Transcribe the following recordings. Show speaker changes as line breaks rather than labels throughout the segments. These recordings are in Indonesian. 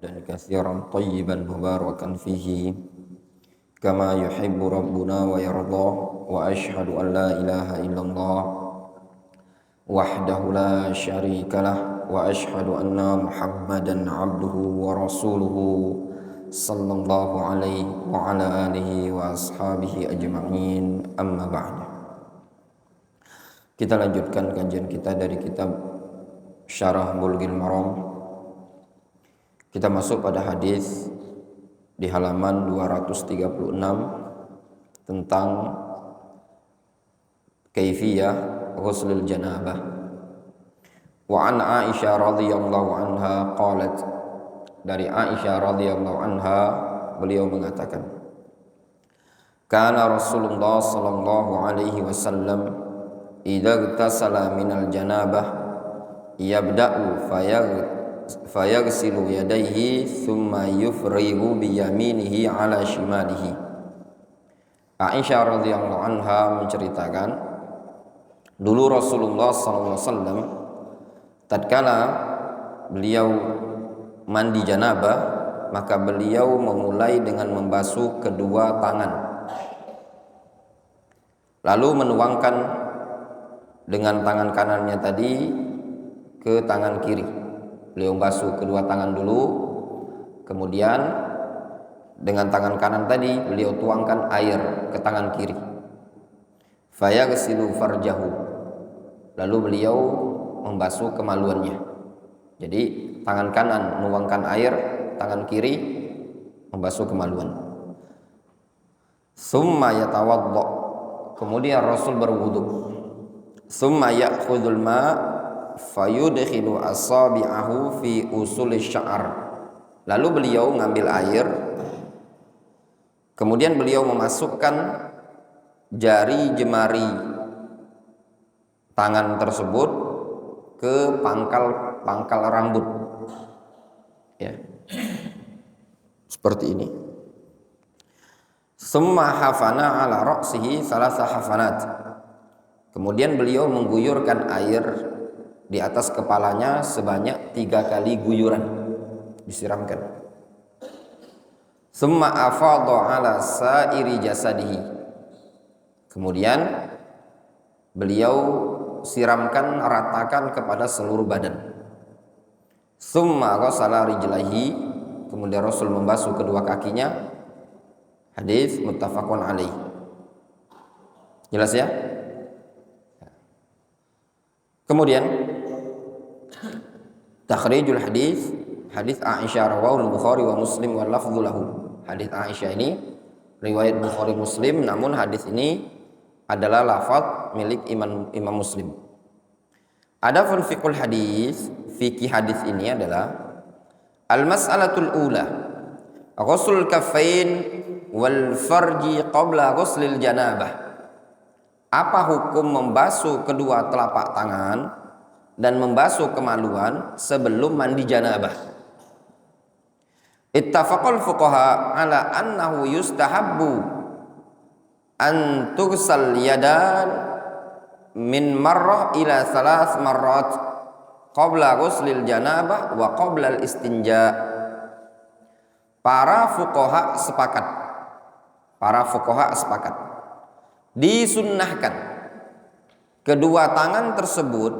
dan katsiran thayyiban mubarakan fihi kama yuhibbu rabbuna wa yarda wa ashhadu an la ilaha illallah wahdahu la syarikalah wa ashhadu anna muhammadan abduhu wa rasuluhu sallallahu alaihi wa ala alihi wa ashabihi ajma'in amma ba'd. Kita lanjutkan kajian kita dari kitab Syarah Bulughul Maram. Kita masuk pada hadis di halaman 236 tentang kaifiyah ghuslul janabah. Wa an Aisyah radhiyallahu anha qalat, dari Aisyah radhiyallahu anha beliau mengatakan, kana Rasulullah sallallahu alaihi wasallam idza igtasala minal janabah yabda'u fayaghsilu yadayhi thumma yufrigu biyaminihi ala shimalihi. Aisyah radhiyallahu anha menceritakan, dulu Rasulullah SAW tatkala beliau mandi janabah, maka beliau memulai dengan membasuh kedua tangan, lalu menuangkan dengan tangan kanannya tadi ke tangan kiri. Beliau basuh kedua tangan dulu, kemudian dengan tangan kanan tadi beliau tuangkan air ke tangan kiri. Fayaghsilu farjahu, lalu beliau membasuh kemaluannya. Jadi tangan kanan menuangkan air, tangan kiri membasuh kemaluan. Summa yatawadda, kemudian Rasul berwudu. Summa ya'khudul ma' fayudkhilu asabi'ahu fi usul sya'ar, lalu beliau mengambil air, kemudian beliau memasukkan jari jemari tangan tersebut ke pangkal rambut, ya, seperti ini. Summa hafana ala ra'sihi salasa hafanat, kemudian beliau mengguyurkan air di atas kepalanya sebanyak 3 kali guyuran, disiramkan. Summa afadha ala sa'iri jasadihi, kemudian beliau siramkan, ratakan kepada seluruh badan. Summa ghasala rijlaihi, kemudian Rasul membasuh kedua kakinya. Hadis muttafaqun alaih. Jelas ya? Kemudian takhrijul hadis, hadis Aisyah rawahu Bukhari wa Muslim wa lafdhu lahu. Hadis Aisyah ini riwayat Bukhari Muslim, namun hadis ini adalah lafaz milik Imam Muslim. Adapun fiqhul hadis, fikih hadis ini adalah al-mas'alatul ula ghuslul kaffain wal farji qabla ghuslil janabah. Apa hukum membasuh kedua telapak tangan dan membasuh kemaluan sebelum mandi janabah? Ittafaqal fuqaha ala annahu yustahabbu an tughsal yadan min marrah ila 3 marrat qabla ghuslil janabah wa qabla al-istinja. Para fuqaha sepakat disunnahkan kedua tangan tersebut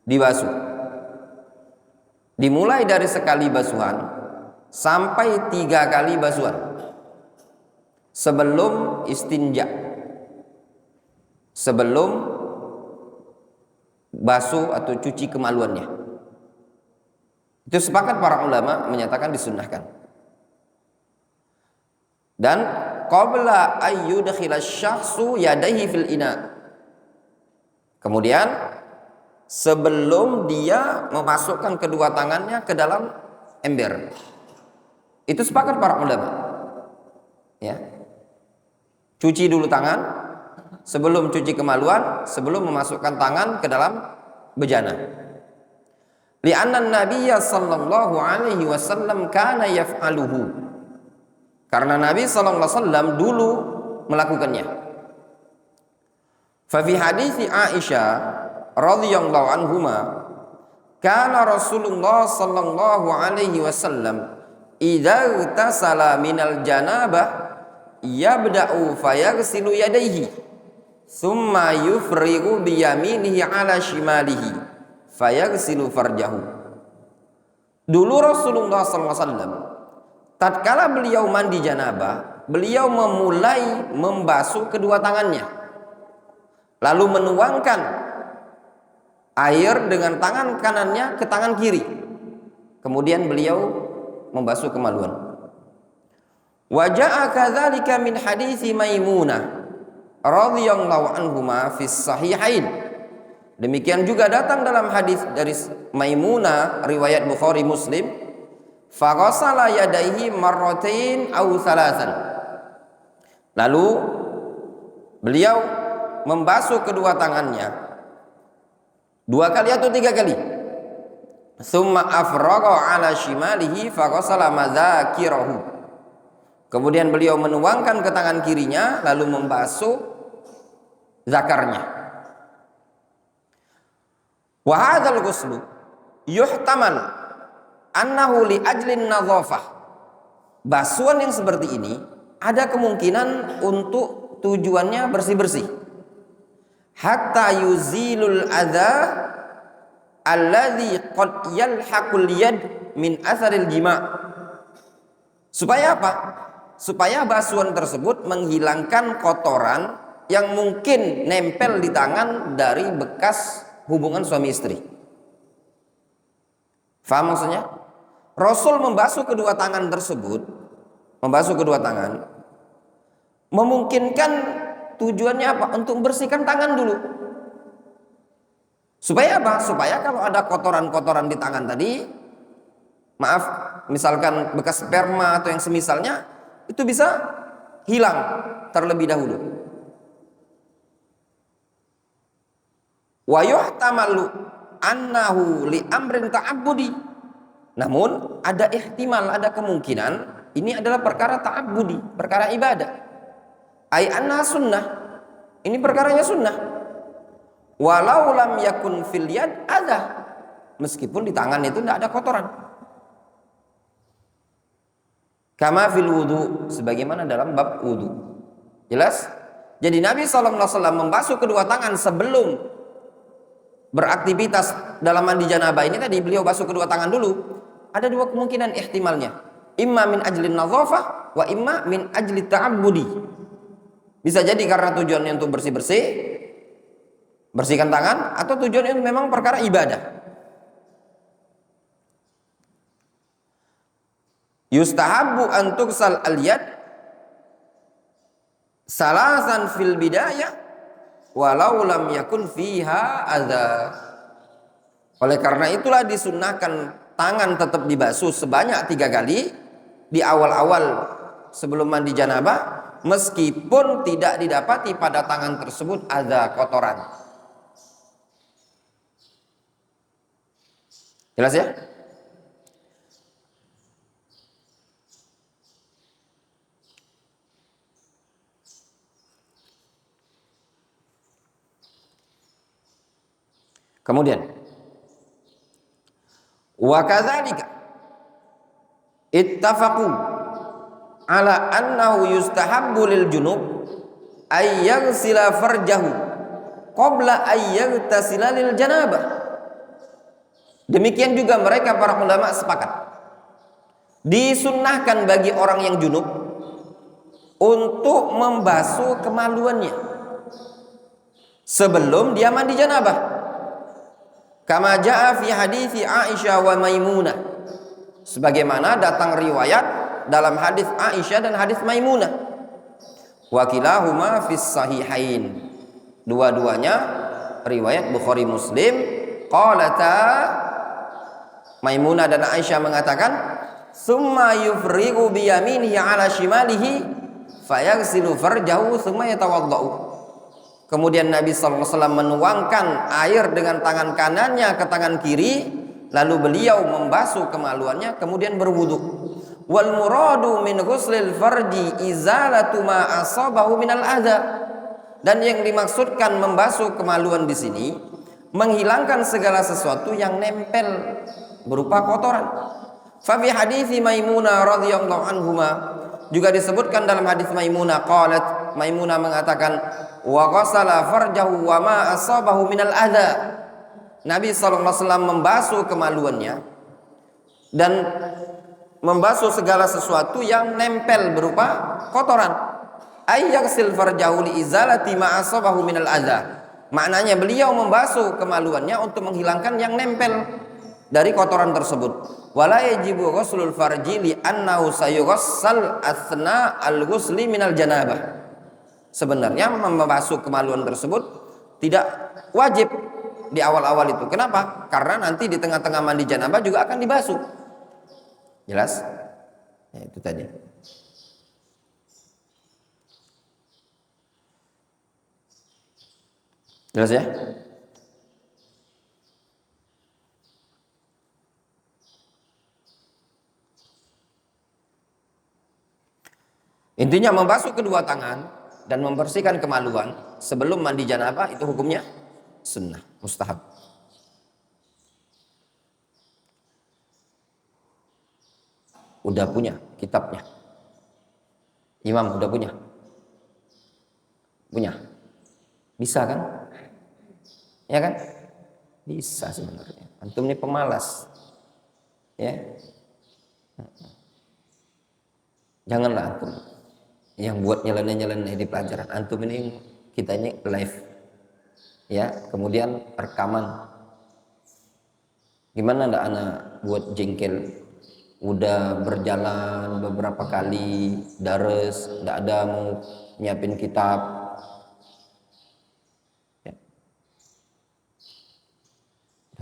dibasuh, dimulai dari sekali basuhan sampai 3 kali basuhan sebelum istinja, sebelum basuh atau cuci kemaluannya. Itu sepakat para ulama menyatakan disunnahkan. Dan qabla ayyudkhila syakhsu yadayhi fil ina, kemudian sebelum dia memasukkan kedua tangannya ke dalam ember. Itu sepakat para ulama, ya. Cuci dulu tangan sebelum cuci kemaluan, sebelum memasukkan tangan ke dalam bejana. Li'anna Nabiyya sallallahu alaihi wasallam kana yaf'aluhu, karena Nabi sallallahu alaihi wasallam dulu melakukannya. Fa fi hadits Aisyah radhiyallahu anhuma Kana Rasulullah sallallahu alaihi wasallam idza tasala minal janabah yabda'u fayaghsilu yadayhi thumma yufrigu biyaminihi ala shimalihi fayaghsilu farjahu. Dulu Rasulullah sallallahu alaihi wasallam tatkala beliau mandi janabah, beliau memulai membasuh kedua tangannya, lalu menuangkan air dengan tangan kanannya ke tangan kiri. Kemudian beliau membasuh kemaluan. Wa jaa kadzalika min hadits Maimunah radhiyallahu anhuma fi sahihain. Demikian juga datang dalam hadis dari Maimunah riwayat Bukhari Muslim, faghasala yadayhi marratain aw thalathan. Lalu beliau membasuh kedua tangannya 2 kali atau 3 kali. Tsumma afragha ala shimalihi faghasala madzakirahu. Kemudian beliau menuangkan ke tangan kirinya lalu membasuh zakarnya. Wa hadzal ghuslu yuhtamal annahu li ajlin nadhafah. Basuhan yang seperti ini ada kemungkinan untuk tujuannya bersih-bersih. Hatta yuzilul adza alladzi qad yalhaqul yad min atharil jima'. Supaya apa? Supaya basuhan tersebut menghilangkan kotoran yang mungkin nempel di tangan dari bekas hubungan suami istri. Faham maksudnya? Rasul membasuh kedua tangan tersebut, membasuh kedua tangan memungkinkan tujuannya apa? Untuk membersihkan tangan dulu. Supaya apa? Supaya kalau ada kotoran-kotoran di tangan tadi, maaf, misalkan bekas sperma atau yang semisalnya, itu bisa hilang terlebih dahulu. Wa yuhtamalu annahu li amrin ta'abbudi. Namun ada ihtimal, ada kemungkinan ini adalah perkara ta'abbudi, perkara ibadah. Ai anna sunnah, ini perkaranya sunnah. Walau lam yakun fil yad adza, meskipun di tangan itu tidak ada kotoran. Kama fil wudu, sebagaimana dalam bab wudu. Jelas? Jadi Nabi SAW membasuh kedua tangan sebelum beraktivitas dalam mandi janabah ini tadi, beliau basuh kedua tangan dulu. Ada 2 kemungkinan ihtimalnya. Imma min ajlin nadhafah wa imma min ajli ta'abbudi. Bisa jadi karena tujuannya untuk bersih-bersih, bersihkan tangan, atau tujuannya memang perkara ibadah. Yustahabbu an tughsal al-yad salasan fil bidayah walau lam yakun fiha adza. Oleh karena itulah disunnahkan tangan tetap dibasuh sebanyak 3 kali di awal-awal sebelum mandi janabah, meskipun tidak didapati pada tangan tersebut ada kotoran. Jelas ya? Kemudian wa kadzalika ittafaqu ala annahu yustahabbu lil junub ay yaghsila farjahu qabla ay yaghtasila lil janabah. Demikian juga mereka para ulama sepakat disunnahkan bagi orang yang junub untuk membasuh kemaluannya sebelum dia mandi janabah. Kama jaa fi hadithi Aisyah wa Maimunah, sebagaimana datang riwayat dalam hadis Aisyah dan hadis Maimunah. Wa kilahuma fis sahihain, dua-duanya riwayat Bukhari Muslim. Qalata, Maimunah dan Aisyah mengatakan, summa yufrigu biyaminihi ala shimalihi fayaghsilu farjahu summa yatawaddau. Kemudian Nabi SAW menuangkan air dengan tangan kanannya ke tangan kiri, lalu beliau membasuh kemaluannya kemudian berwudu. Wal muradu min ghuslil farji izalatu ma asabahu minal adza. Dan yang dimaksudkan membasuh kemaluan di sini menghilangkan segala sesuatu yang nempel berupa kotoran. Fa fi hadithi Maimunah radhiyallahu anhuma, juga disebutkan dalam hadis Maimunah, qalat, Maimunah mengatakan, wa ghasala farjahu wa ma asabahu minal adha. Nabi SAW membasuh kemaluannya dan membasuh segala sesuatu yang nempel berupa kotoran. Ayyaghsil farjahu li izalati ma asabahu minal adha. Maknanya beliau membasuh kemaluannya untuk menghilangkan yang nempel dari kotoran tersebut. Wala yajibu ghuslul farji li annahu sayughassal athna al-ghusli minal janabah. Sebenarnya membasuh kemaluan tersebut tidak wajib di awal-awal itu. Kenapa? Karena nanti di tengah-tengah mandi janabah juga akan dibasuh. Jelas? Ya, itu tadi. Jelas ya? Intinya membasuh kedua tangan dan membersihkan kemaluan sebelum mandi janabah itu hukumnya sunnah, mustahab. Udah punya kitabnya? Imam udah punya? Punya? Bisa kan? Ya kan? Bisa sebenarnya. Antum ini pemalas. Ya. Janganlah antum yang buat nyeleneh-nyeleneh di pelajaran. Antum ini, kita ini live. Ya, kemudian rekaman. Gimana ndak anak buat jengkel? Udah berjalan beberapa kali dares, ndak ada mau nyiapin kitab. Ya.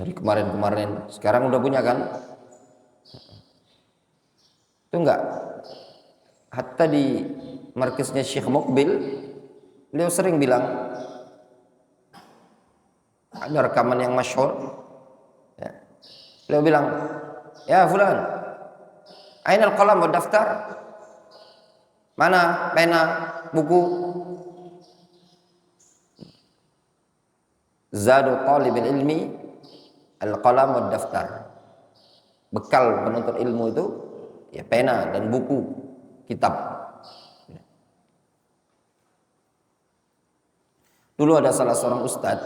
Dari kemarin-kemarin, sekarang udah punya kan? Itu enggak. Hatta di markasnya Syekh Muqbil, beliau sering bilang, ada rekaman yang masyhur, ya. Beliau bilang, ya fulan, ainal qalam wa daftar, mana pena, buku? Zadu talibil ilmi al-qalam wa daftar. Bekal penuntut ilmu itu ya pena dan buku, kitab. Dulu ada salah seorang ustadz,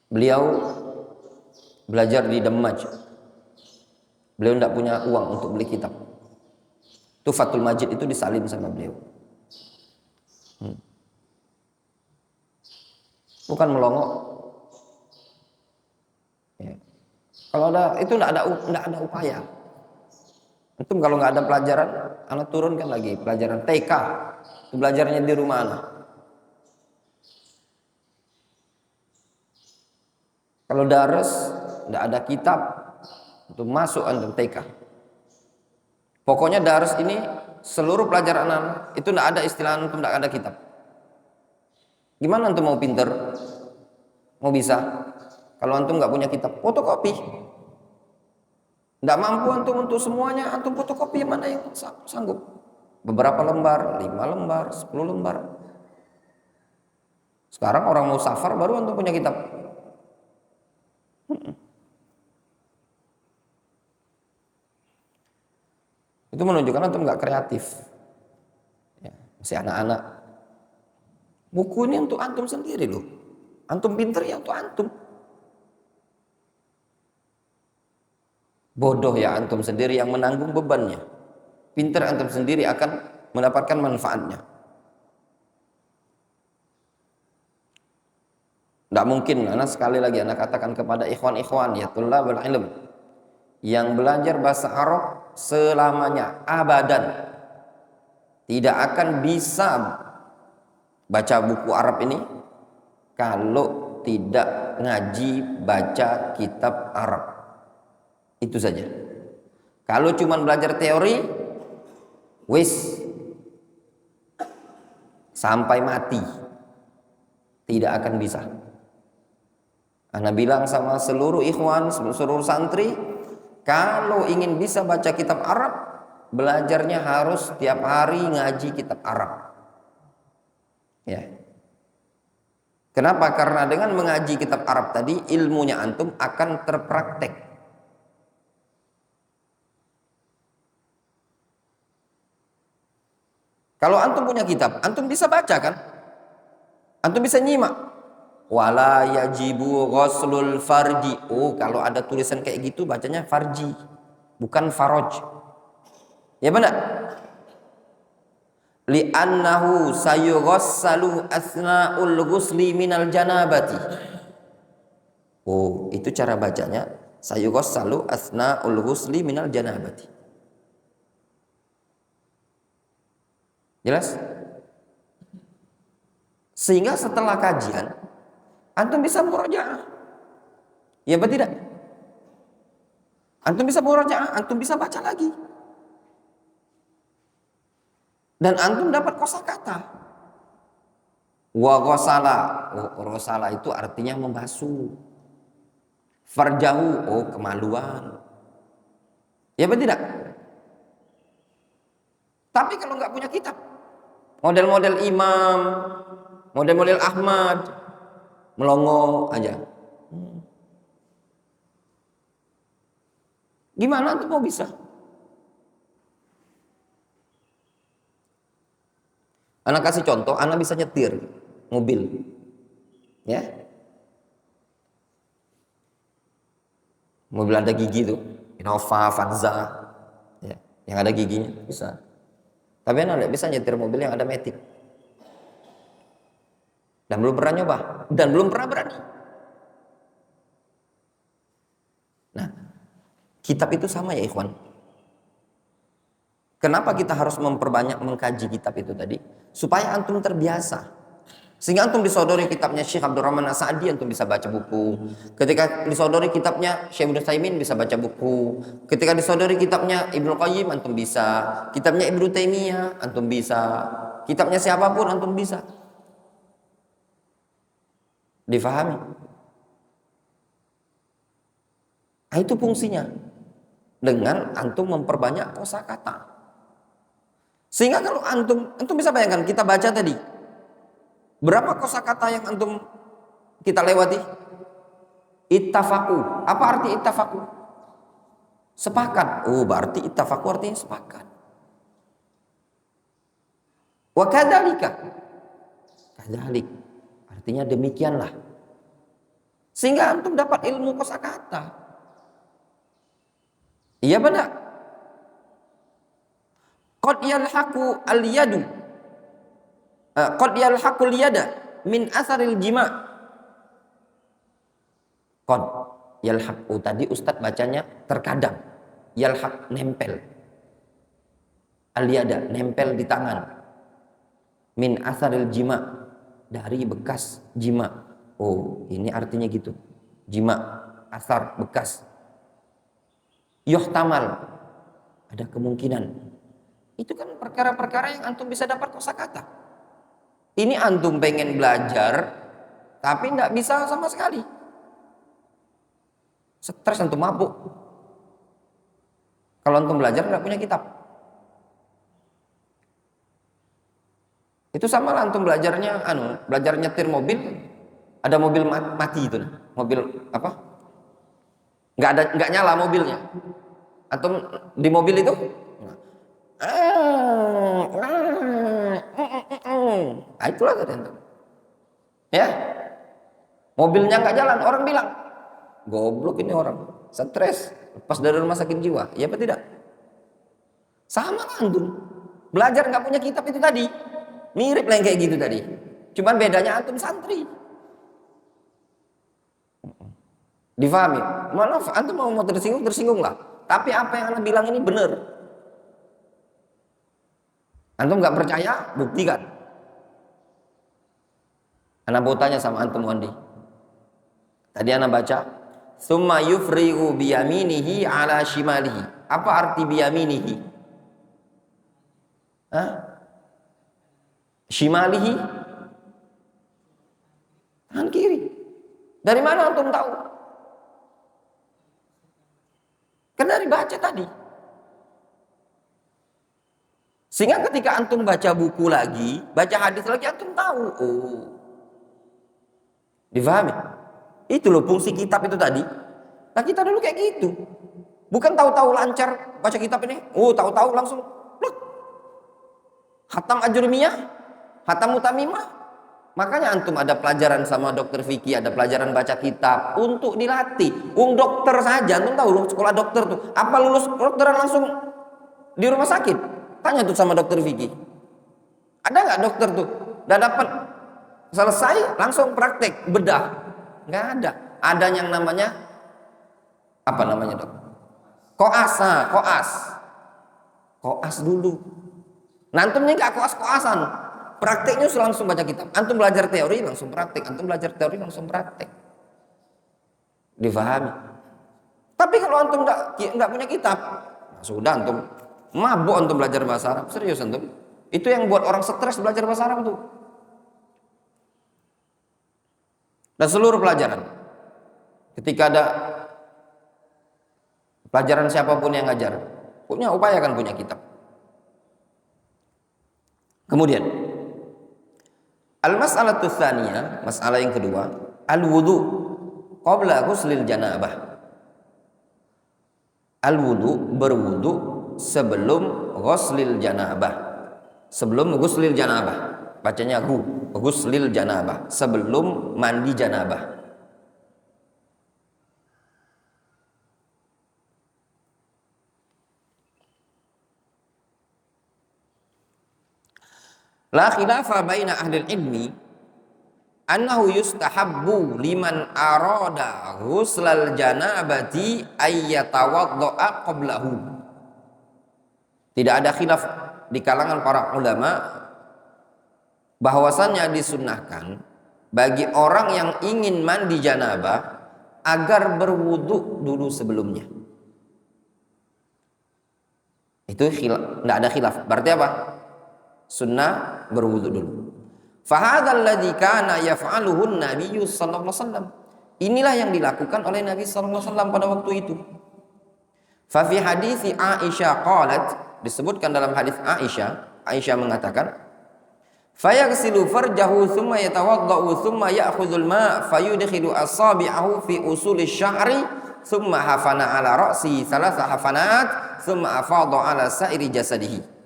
beliau belajar di Damaj. Beliau tidak punya uang untuk beli kitab. Tufatul Majid itu disalin sama beliau. Bukan melongok. Ya. Kalau ada itu tidak ada upaya. Antum kalau nggak ada pelajaran, anak turunkan lagi pelajaran TK. Itu belajarnya di rumah anak. Kalau dares tidak ada kitab untuk masuk antum TK. Pokoknya dares ini seluruh pelajaran anak itu tidak ada istilah antum tidak ada kitab. Gimana antum mau pinter? Mau bisa? Kalau antum nggak punya kitab, fotokopi. Tidak mampu antum untuk semuanya, antum fotokopi yang mana yang sanggup? Beberapa lembar, 5 lembar, 10 lembar. Sekarang orang mau safar baru antum punya kitab. Itu menunjukkan antum nggak kreatif. Ya, masih anak-anak. Buku ini untuk antum sendiri loh. Antum pinter ya untuk antum. Bodoh ya antum sendiri yang menanggung bebannya. Pinter antum sendiri akan mendapatkan manfaatnya. Tidak mungkin, anak sekali lagi anak katakan kepada ikhwan-ikhwan ya tullabul ilm yang belajar bahasa Arab selamanya abadan tidak akan bisa baca buku Arab ini kalau tidak ngaji baca kitab Arab. Itu saja. Kalau cuma belajar teori, wis sampai mati tidak akan bisa. Ana bilang sama seluruh ikhwan, seluruh santri, kalau ingin bisa baca kitab Arab, belajarnya harus tiap hari ngaji kitab Arab. Ya. Kenapa? Karena dengan mengaji kitab Arab tadi, ilmunya antum akan terpraktek. Kalau antum punya kitab, antum bisa baca kan? Antum bisa nyimak. Wala yajibu ghuslul farji. Oh, kalau ada tulisan kayak gitu bacanya farji, bukan faroj. Ya benar? Li'annahu sayughassalu asna'ul ghusli minal janabati. Oh, itu cara bacanya. Sayughassalu asna'ul ghusli minal janabati. Jelas? Sehingga setelah kajian antum bisa murajaah. Ya apa tidak? Antum bisa murajaah, antum bisa baca lagi. Dan antum dapat kosakata. Wa ghasala. Oh, ghasala itu artinya membasuh. Farjahu, oh kemaluan. Ya apa tidak? Tapi kalau nggak punya kitab, model-model Imam, model-model Ahmad, melongo aja. Gimana tuh mau bisa? Anak kasih contoh, anak bisa nyetir mobil, ya, mobil ada gigi tuh, Innova, Avanza, ya, yang ada giginya bisa. Tapi anak tidak bisa nyetir mobil yang ada matic, dan belum pernah nyoba, dan belum pernah berani. Nah, kitab itu sama ya ikhwan. Kenapa kita harus memperbanyak mengkaji kitab itu tadi? Supaya antum terbiasa. Sehingga antum disodori kitabnya Syekh Abdurrahman As-Sa'di, antum bisa baca buku. Ketika disodori kitabnya Syekh Ibnu Taimin, bisa baca buku. Ketika disodori kitabnya Ibnu Qayyim, antum bisa. Kitabnya Ibnu Taimiyah, antum bisa. Kitabnya siapapun, antum bisa. Difahami? Nah, itu fungsinya. Dengan antum memperbanyak kosakata. Sehingga kalau antum bisa bayangkan, kita baca tadi, berapa kosakata yang antum kita lewati? Ittafaku. Apa arti ittafaku? Sepakat. Oh, berarti ittafaku artinya sepakat. Wa kadzalika. Kadzalik. Artinya demikianlah. Sehingga antum dapat ilmu kosakata. Iya benar. Qad yalhaqu al-yadu. Qad yalhaqu al-yada min asaril jima'. Qad yalhaqu tadi Ustadz bacanya terkadang. Yalhaq nempel. Al-yada nempel di tangan. Min asaril jima' dari bekas jima'. Oh, ini artinya gitu. Jima', asar, bekas. Yuhtamal. Ada kemungkinan. Itu kan perkara-perkara yang antum bisa dapat kosakata. Ini antum pengen belajar, tapi tidak bisa sama sekali. Stres, antum mabuk. Kalau antum belajar tidak punya kitab. Itu sama lah antum belajarnya, belajar nyetir mobil, ada mobil mati itu, mobil apa? Nggak nyala mobilnya. Antum di mobil itu, itulah tadi antum. Ya, mobilnya nggak jalan, orang bilang, goblok ini orang, stres, lepas dari rumah sakit jiwa. Ya apa tidak? Sama lah antum, belajar nggak punya kitab itu tadi, mirip lah yang kayak gitu tadi. Cuman bedanya antum santri. Difahami? Maaf, antum mau tersinggung lah. Tapi apa yang anda bilang ini benar. Antum nggak percaya, buktikan. Anak mau tanya sama antum Wandi. Tadi anak baca, "Tsumma yufrigu biyaminihi ala shimalihi." Apa arti biyaminihi? Hah? Shimalihi? Tangan kiri. Dari mana antum tahu? Kan dari baca tadi. Sehingga ketika antum baca buku lagi, baca hadis lagi, antum tahu. Oh, Difahami? Itu loh fungsi kitab itu tadi. Nah kita dulu kayak gitu. Bukan tahu-tahu lancar baca kitab ini. Oh tahu-tahu langsung pluk. Khatam Ajrumiyah, khatam Mutamimah. Makanya antum ada pelajaran sama dokter fikih, ada pelajaran baca kitab untuk dilatih. Dokter saja, antum tahu sekolah dokter tuh. Apa lulus dokteran langsung di rumah sakit? Tanya tuh sama dokter fikih. Ada nggak dokter tuh? Udah dapat selesai langsung praktek bedah? Nggak ada. Ada yang namanya apa namanya dok? Koas dulu. Nantum ini nggak koas-koasan. Prakteknya langsung baca kitab. Antum belajar teori langsung praktek. Antum belajar teori langsung praktek. Difahami. Tapi kalau antum nggak punya kitab, sudah antum mabuk antum belajar bahasa Arab. Serius antum. Itu yang buat orang stres belajar bahasa Arab tuh. Dan seluruh pelajaran. Ketika ada pelajaran siapapun yang ngajar, upayakan punya kitab. Kemudian al-mas'alatu tsaniyah, masalah yang kedua, al-wudu qabla ghuslil janabah. Al-wudu, berwudu sebelum ghuslil janabah. Sebelum ghuslil janabah. Bacanya ghuslil janabah, sebelum mandi janabah. La khilafa baina ahli ilmi annahu yustahabbu liman arada ghuslal janabati ayyatawadda'a qablahu. Tidak ada khilaf di kalangan para ulama bahwasannya disunnahkan bagi orang yang ingin mandi janabah agar berwudu dulu sebelumnya. Itu tidak ada khilaf. Berarti apa? Sunnah berwudu dulu. Fahadzal ladzi kana yaf'aluhu an-nabiy sallallahu alaihi wasallam. Inilah yang dilakukan oleh Nabi sallallahu alaihi wasallam pada waktu itu. Fa fi hadits Aisyah qalat, disebutkan dalam hadis Aisyah mengatakan, fayaghsilu farjahu thumma yatawaddau thumma ya'khudhul ma' fayudkhilu asabi'ahu fi usuli syahri thumma hafana ala ra'si thalatha hafanat thumma afadha ala sa'iri jasadihi.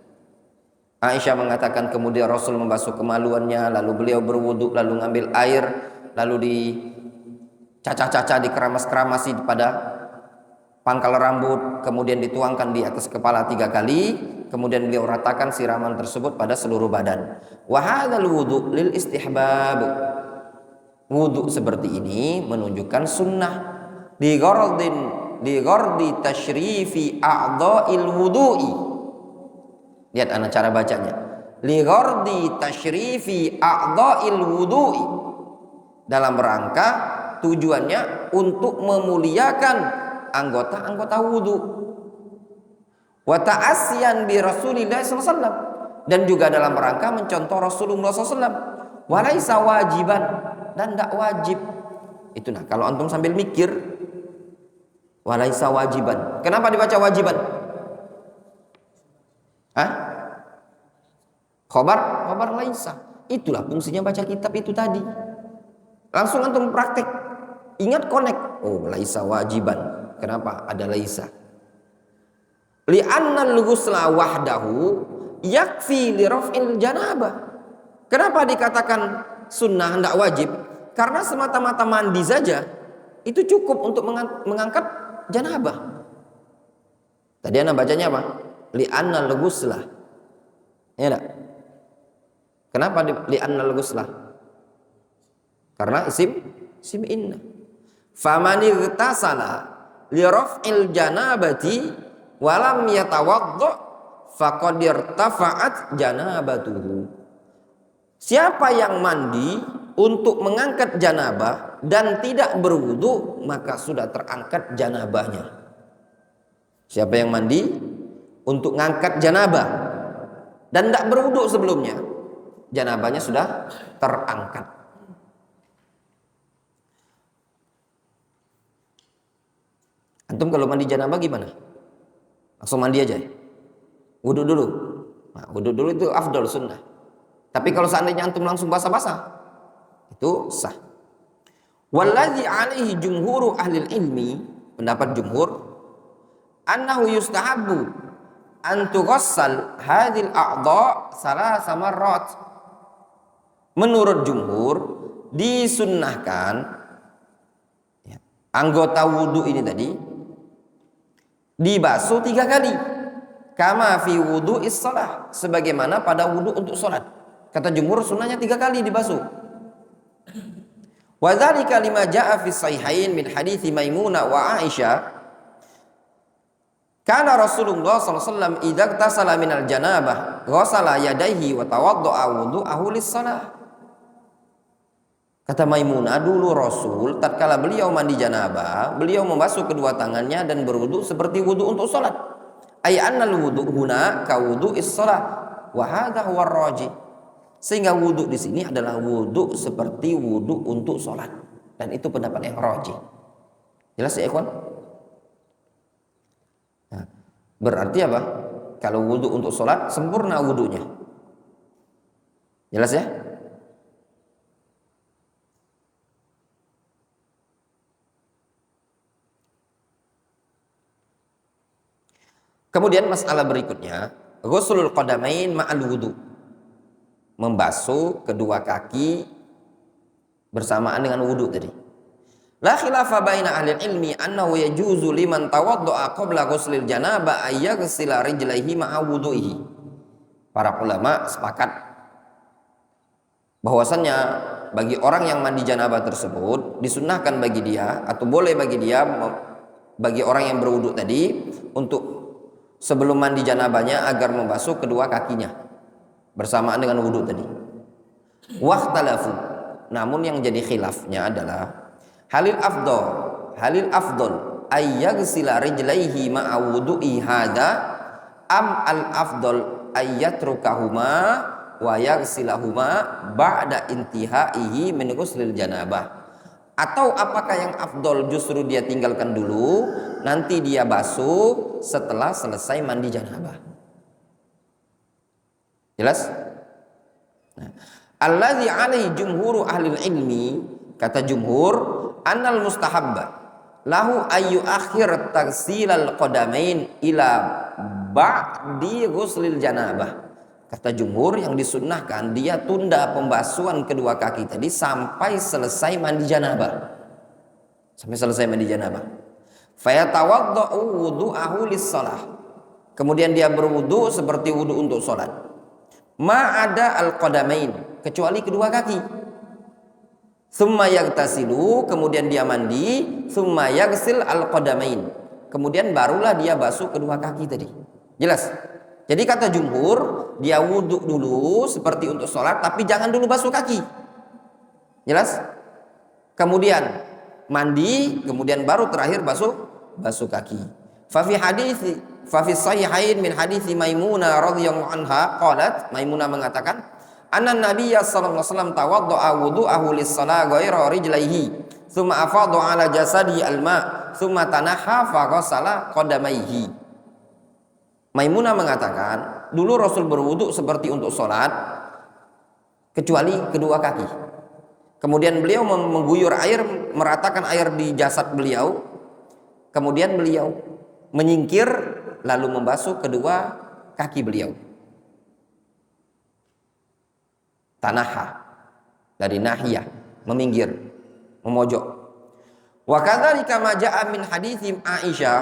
Aisyah mengatakan kemudian Rasul membasuh kemaluannya, lalu beliau berwudu, lalu ngambil air, lalu dicacah-cacah, dikeramas-keramasi pada pangkal rambut, kemudian dituangkan di atas kepala 3 kali, kemudian beliau ratakan siraman tersebut pada seluruh badan. Wa hadzal wudu lil istihbab. Wudu seperti ini menunjukkan sunnah li ghardi tashrifi a'dha'il wudu'i. Lihat anak cara bacanya. Li ghardi tashrifi a'dha'il wudu'i. Dalam rangka tujuannya untuk memuliakan anggota-anggota wudu. Wa ta'assiyan bi Rasulillah sallallahu alaihi wasallam, dan juga dalam rangka mencontoh Rasulullah sallallahu alaihi wasallam. Wa laisa wajiban, dan tidak wajib. Itu nah, kalau antum sambil mikir, wa laisa wajiban. Kenapa dibaca wajiban? Khobar laisa. Itulah fungsinya baca kitab itu tadi. Langsung antum praktek. Ingat connect. Oh, laisa wajiban. Kenapa ada laisa? Li'annal ghusla wahdahu yakfi li raf'il janabah. Kenapa dikatakan sunnah tidak wajib? Karena semata-mata mandi saja itu cukup untuk mengangkat janabah. Tadi ana bacanya apa? Li'annal ghusla. Ya enggak? Kenapa li'annal ghusla? Karena isim inna. Faman igtasala li raf'il janabati wa lam yatawadda faqad irtafa'at janabatuhu. Siapa yang mandi untuk mengangkat janabah dan tidak berwudu, maka sudah terangkat janabahnya. Siapa yang mandi untuk mengangkat janabah dan tidak berwudu sebelumnya, janabahnya sudah terangkat. Antum kalau mandi janabah gimana? Langsung mandi aja ya? Wudu dulu. Nah, wudu dulu itu afdal sunnah. Tapi kalau seandainya antum langsung basah-basah, itu sah. Walladzi alaihi jumhuru ahli ilmi, pendapat jumhur, annahu yustahabbu an tughassal hadhil a'dha salasa marrat. Menurut jumhur disunnahkan anggota wudu ini tadi dibasuh 3 kali, kama fi wudu'is shalah, sebagaimana pada wudu untuk salat. Kata jumhur sunnahnya 3 kali dibasuh. Wa dzalika lima jaa fi sahihain min hadithi Maimunah wa Aisyah, kana Rasulullah sallallahu alaihi wasallam idza tasala minal janabah ghasala yadayhi wa tawaddaa wudu'ahu lis-shalah. Kata Maimunah, dulu Rasul tatkala beliau mandi janabah, beliau membasuh kedua tangannya dan berwudu seperti wudu untuk salat. Ay annal wudu huna ka wudu'is shalah wa hadha huwa ar-rajih. Sehingga wudu di sini adalah wudu seperti wudu untuk sholat, dan itu pendapat yang rajih. Jelas ya ikhwan? Nah, berarti apa? Kalau wudu untuk sholat sempurna wudunya. Jelas ya? Kemudian masalah berikutnya, ghuslul qadamain ma'al wudu, membasuh kedua kaki bersamaan dengan wudu tadi. La khilafa baina ahli ilmi annahu yajuzu liman tawaddaa qabla ghuslil janabah ay yaghsila rijlaihi ma'a wudu'ihi. Para ulama sepakat bahwasannya bagi orang yang mandi janabah tersebut disunnahkan bagi dia, atau boleh bagi dia, bagi orang yang berwudu tadi, untuk sebelum mandi janabahnya agar membasuh kedua kakinya bersamaan dengan wudu tadi. Wahtalafu, namun yang jadi khilafnya adalah halil afdol ayyaghsila rijlaihi ma'a wudu'i hada am al afdol ayyatrukahuma wa yaghsilahuma ba'da intihaihi min ghuslil janabah. Atau apakah yang afdol justru dia tinggalkan dulu, nanti dia basuh setelah selesai mandi janabah. Jelas? Nah, alladzi alaihi jumhuru ahli ilmi, kata jumhur, annal mustahabba lahu ayu akhir taghsilal qadamain ila ba'di ghuslil janabah. Kata jumhur, yang disunnahkan dia tunda pembasuhan kedua kaki tadi sampai selesai mandi janabah. Sampai selesai mandi janabah. Fayatawaddau wudu'ahu lis-shalah. Kemudian dia berwudu seperti wudu untuk salat. Ma ada al-qadamain, kecuali kedua kaki. Tsumma yaghtasilu, kemudian dia mandi, tsumma yaghsil al-qadamain. Kemudian barulah dia basuh kedua kaki tadi. Jelas? Jadi kata jumhur, dia wudhu dulu seperti untuk sholat, tapi jangan dulu basuh kaki. Jelas? Kemudian mandi, kemudian baru terakhir basuh kaki. Fa fi sahihain min hadithi Maimunah radhiyallahu anha qalat, Maimunah mengatakan, anna nabiyya sallallahu alaihi wasallam tawaddaa wudu'ahu lis-shalah ghaira rijlaihi, tsumma afadha ala jasadi al-ma', tsumma tanaha fa ghassala qadamaihi. Maimunah mengatakan, dulu Rasul berwudu seperti untuk sholat, kecuali kedua kaki. Kemudian beliau mengguyur air, meratakan air di jasad beliau. Kemudian beliau menyingkir, lalu membasuh kedua kaki beliau. Tanaha, dari nahiyah, meminggir, memojok. Wa kadzalika ma jaa min hadits Aisyah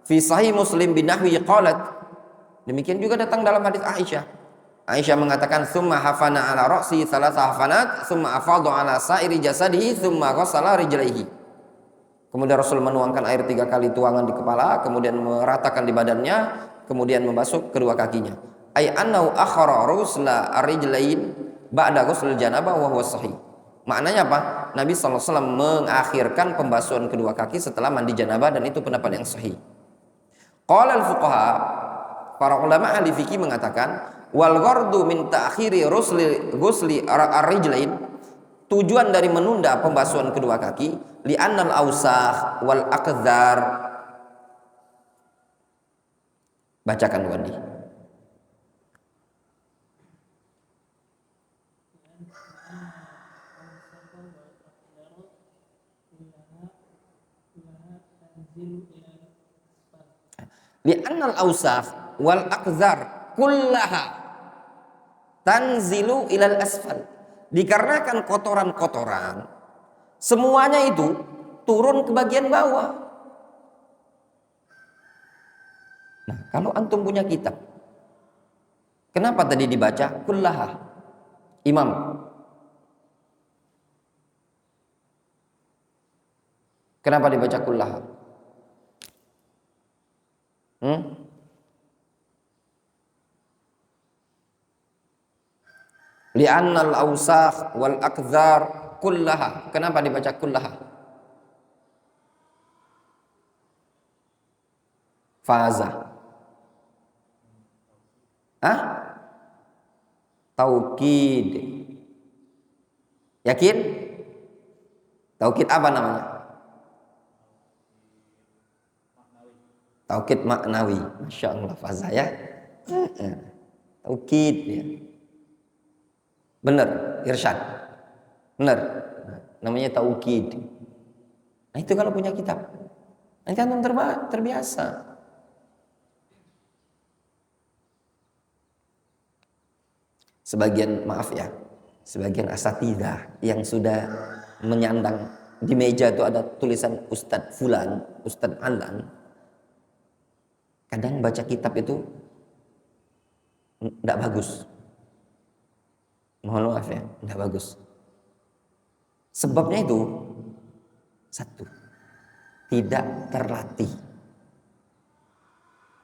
fi sahih Muslim binahwi qalat, demikian juga datang dalam hadis Aisyah. Aisyah mengatakan, summa hafana ala ra'si thalatha hafanat summa afadha ala sa'iri jasadihi summa ghassala rijlaihi. Kemudian Rasul menuangkan air 3 kali tuangan di kepala, kemudian meratakan di badannya, kemudian membasuh kedua kakinya. Ai annahu akhara rusla ar-rijlain ba'da ghuslil janabah wa huwa sahih. Maknanya apa? Nabi sallallahu alaihi wasallam mengakhirkan pembasuhan kedua kaki setelah mandi janabah, dan itu pendapat yang sahih. Qala al-fuqaha, para ulama ahli fikih mengatakan, wal ghardu min ta'khiri ghusli ar-rijlain, tujuan dari menunda pembasuhan kedua kaki, li annal ausakh wal aqdhar. Bacakan Wandi. Li'annal awsakh wal aqdhar kullaha tanzilu ilal asfal. Dikarenakan kotoran-kotoran semuanya itu turun ke bagian bawah. Nah, kalau antum punya kitab, kenapa tadi dibaca kullaha? Imam, kenapa dibaca kullaha? Li'annal awsakh wal aqdhar kullaha. Kenapa dibaca kullaha? Faza. Hah? Taukid. Yakin? Taukid apa namanya? Taukid maknawi. Masya Allah, faza ya. Taukid ya. Benar, irsyad. Benar. Namanya taukid. Nah, itu kalau punya kitab. Nanti antum terbiasa. Sebagian, maaf ya, sebagian asatidzah yang sudah menyandang di meja itu ada tulisan Ustadz Fulan, Ustadz Alan. Kadang baca kitab itu tidak bagus. Mohon maaf ya, tidak bagus. Sebabnya itu satu, tidak terlatih.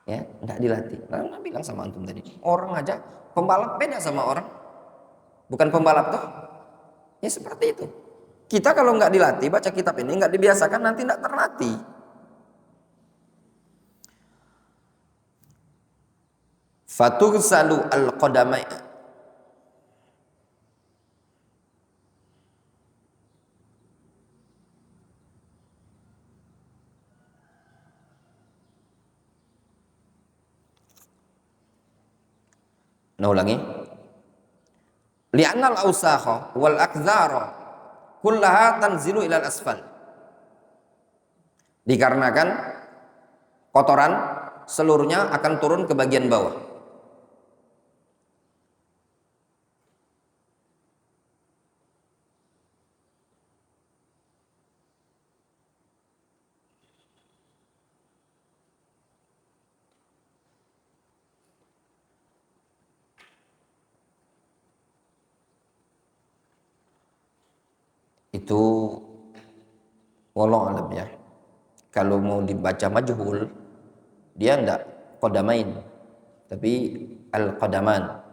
Ya, tidak dilatih. Nah, bilang sama antum tadi, orang aja pembalap beda sama orang. Bukan pembalap toh? Ya seperti itu. Kita kalau nggak dilatih baca kitab ini, nggak dibiasakan, nanti tidak terlatih. Fatughsalu al-qadamai. Nah, ulangi. Li'annal awsakha wal aqdhara kullaha tanzilu ilal asfal. Dikarenakan kotoran seluruhnya akan turun ke bagian bawah. Itu wallahu alam ya. Kalau mau dibaca majhul, dia enggak qadamain, tapi al-qadaman.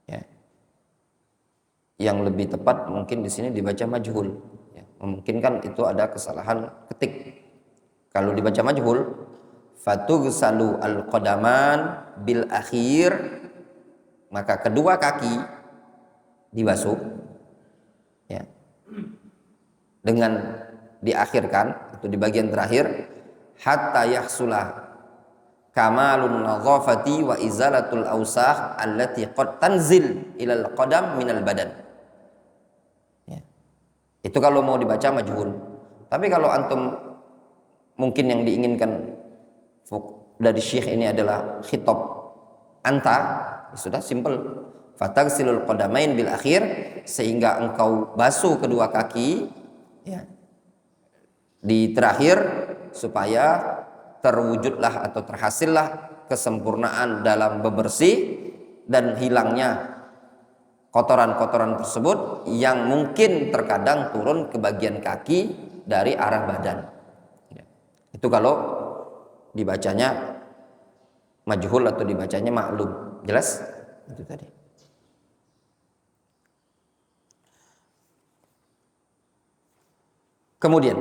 Ya. Yang lebih tepat mungkin di sini dibaca majhul. Ya. Memungkinkan itu ada kesalahan ketik. Kalau dibaca majhul, fatughsalu al-qadaman bil akhir, maka kedua kaki dibasuh. Ya. Dengan diakhirkan itu di bagian terakhir, hatta yahsulah kamalun nadhafati wa izalatul awsakh allati qad tanzil ilal qadam minal badan. Ya. Itu kalau mau dibaca majhul. Tapi kalau antum mungkin yang diinginkan dari syekh ini adalah khitab anta, ya sudah simple. Fataghsilul qadamain bil akhir, sehingga engkau basuh kedua kaki ya di terakhir, supaya terwujudlah atau terhasillah kesempurnaan dalam bebersih dan hilangnya kotoran-kotoran tersebut yang mungkin terkadang turun ke bagian kaki dari arah badan. Itu kalau dibacanya majhul atau dibacanya maklum. Jelas? Itu tadi. Kemudian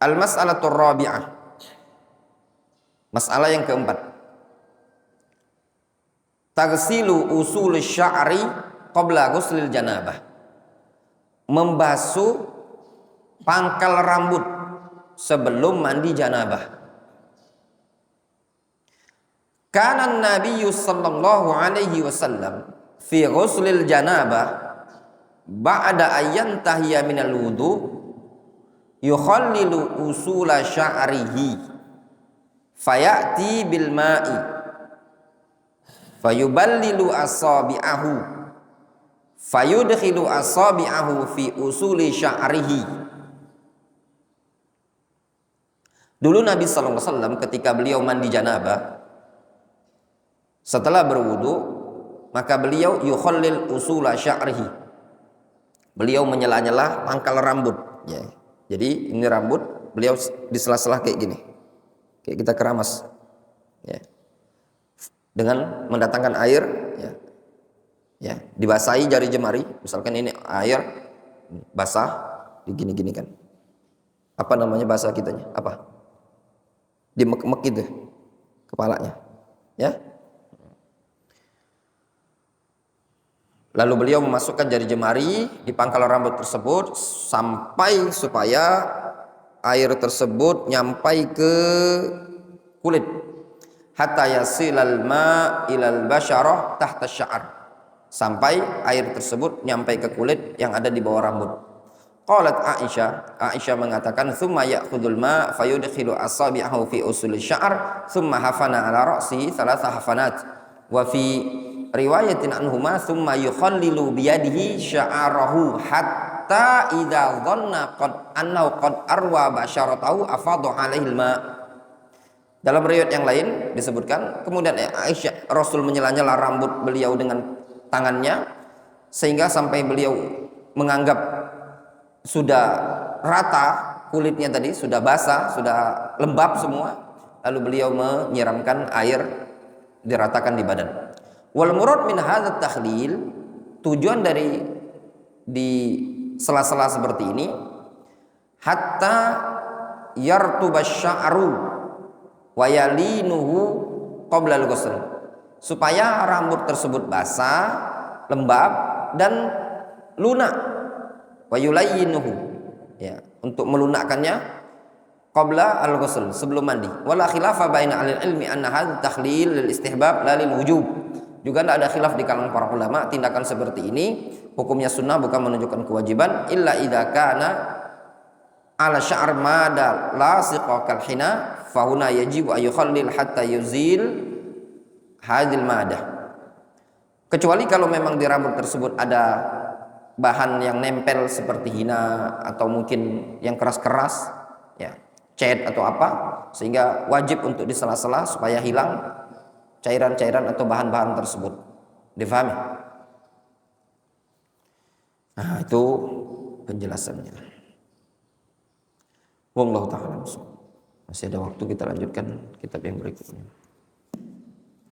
al-mas'alatur rabi'ah, masalah yang keempat, taghsilu usul sya'ri qabla ghuslil janabah, membasuh pangkal rambut sebelum mandi janabah. Kana Nabi sallallahu alaihi wasallam fi ghuslil janabah ba'da ayyan tahiyya minal wudu yukhallilu usula sya'rihi fayati bil ma'i fayuballilu asabi'ahu fayudkhilu asabi'ahu fi usuli sya'rihi. Dulu Nabi SAW ketika beliau mandi janabah, setelah berwudu, maka beliau yukhallil usula sya'rihi. Beliau menyela-nyela pangkal rambut. Ya. Jadi ini rambut, beliau di sela-sela kayak gini, kayak kita keramas. Ya. Dengan mendatangkan air, ya, ya, dibasahi jari jemari. Misalkan ini air basah, digini-gini kan. Apa namanya bahasa kitanya? Apa? Dimek-mek itu kepalanya, ya. Lalu beliau memasukkan jari jemari di pangkal rambut tersebut sampai supaya air tersebut nyampai ke kulit, hatta yasilal ma ilal basyarah tahta sya'ar, sampai air tersebut nyampai ke kulit yang ada di bawah rambut. Qalat Aisyah mengatakan, thumma ya'khudul ma fayudkhilu asabi'ahu fi usuli sya'ar thumma hafana ala ra'si thalatha hafanat wa fi riwayatin anhuma thumma yukhallilu biyadihi sya'arahu hatta idza dhanna qad annahu qad arwa basyaratahu afadha 'alaihi al-ma. Dalam riwayat yang lain disebutkan, kemudian Aisyah, Rasul menyela-nyela rambut beliau dengan tangannya sehingga sampai beliau menganggap sudah rata kulitnya tadi, sudah basah, sudah lembab semua, lalu beliau menyiramkan air, diratakan di badan. Wal murad min hadzal takhlil, tujuan dari di sela-sela seperti ini, hatta yartuba sya'ru wa yalinuhu qabla al-ghusl, supaya rambut tersebut basah, lembab dan lunak. Wa yulayyinuhu, ya, untuk melunakkannya qabla al-ghusl, sebelum mandi. Wala khilafa baina ahli ilmi anna hadha takhlil lil istihbab la lil wujub. Juga tidak ada khilaf di kalangan para ulama, tindakan seperti ini hukumnya sunnah, bukan menunjukkan kewajiban, illa idza kana ala sya'r mada lasiqa kal hina fa huna yajibu ay yukhallil hatta yuzil hadil madah. Kecuali kalau memang di rambut tersebut ada bahan yang nempel seperti hina atau mungkin yang keras-keras, ya, cat atau apa, sehingga wajib untuk di sela-sela supaya hilang cairan-cairan atau bahan-bahan tersebut. Difahami? Nah, itu penjelasannya. Wallahu ta'ala. Masih ada waktu, kita lanjutkan kitab yang berikutnya.